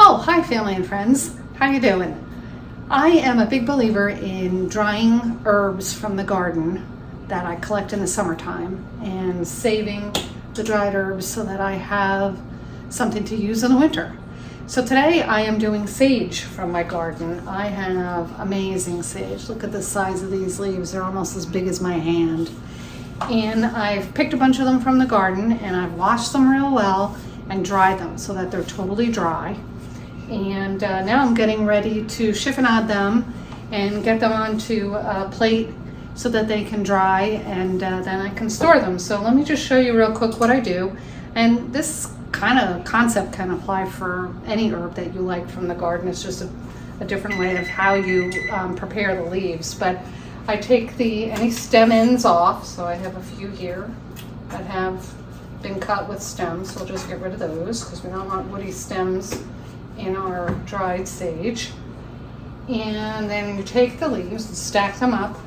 Oh, hi family and friends. How you doing? I am a big believer in drying herbs from the garden that I collect in the summertime and saving the dried herbs so that I have something to use in the winter. So today I am doing sage from my garden. I have amazing sage. Look at the size of these leaves. They're almost as big as my hand. And I've picked a bunch of them from the garden and I've washed them real well and dried them so that they're totally dry. And now I'm getting ready to chiffonade them and get them onto a plate so that they can dry, and then I can store them. So let me just show you real quick what I do. And this kind of concept can apply for any herb that you like from the garden. It's just a different way of how you prepare the leaves. But I take any stem ends off, so I have a few here that have been cut with stems. So we'll just get rid of those because we don't want woody stems in our dried sage. And then you take the leaves and stack them up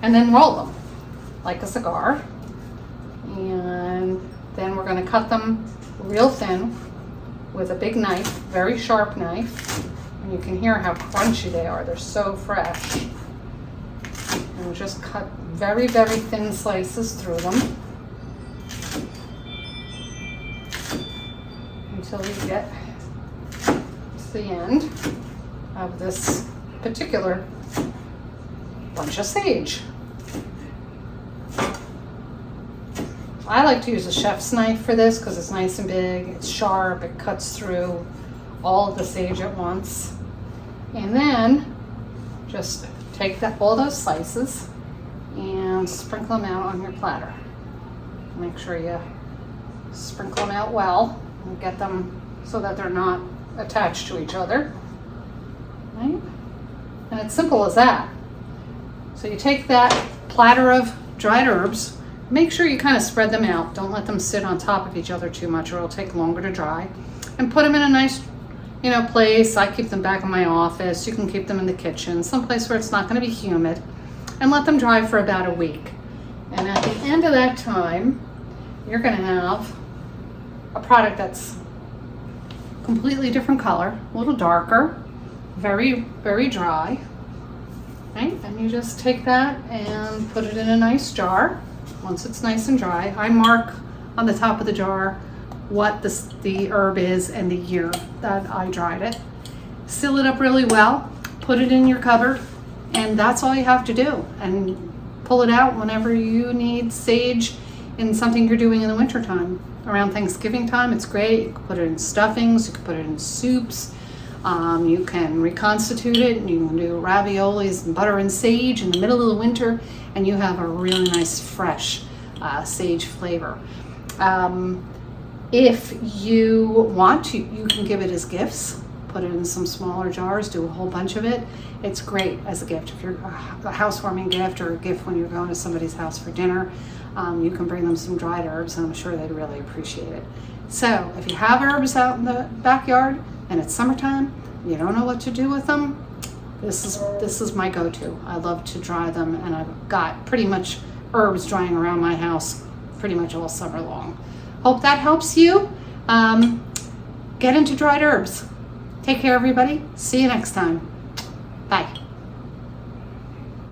and then roll them like a cigar. And then we're going to cut them real thin with a big knife, very sharp knife. And you can hear how crunchy they are. They're so fresh. And we'll just cut very, very thin slices through them until we get to the end of this particular bunch of sage. I like to use a chef's knife for this because it's nice and big, it's sharp, it cuts through all of the sage at once. And then just take all those slices and sprinkle them out on your platter. Make sure you sprinkle them out well and get them so that they're not attached to each other. Right? And it's simple as that. So you take that platter of dried herbs, make sure you kind of spread them out. Don't let them sit on top of each other too much or it'll take longer to dry. And put them in a nice, place. I keep them back in my office. You can keep them in the kitchen, someplace where it's not going to be humid, and let them dry for about a week. And at the end of that time, you're going to have a product that's completely different color, a little darker, very, very dry. Right? And you just take that and put it in a nice jar. Once it's nice and dry, I mark on the top of the jar what the herb is and the year that I dried it. Seal it up really well, put it in your cupboard, and that's all you have to do. And pull it out whenever you need sage in something you're doing in the wintertime. Around Thanksgiving time, it's great. You can put it in stuffings, you can put it in soups. You can reconstitute it, and you can do raviolis and butter and sage in the middle of the winter, and you have a really nice fresh sage flavor. If you want to, you can give it as gifts. Put it in some smaller jars, do a whole bunch of it. It's great as a gift. If you're a housewarming gift or a gift when you're going to somebody's house for dinner, you can bring them some dried herbs, and I'm sure they'd really appreciate it. So if you have herbs out in the backyard and it's summertime, you don't know what to do with them, this is my go-to. I love to dry them, and I've got pretty much herbs drying around my house pretty much all summer long. Hope that helps you. Get into dried herbs. Take care, everybody. See you next time. Bye.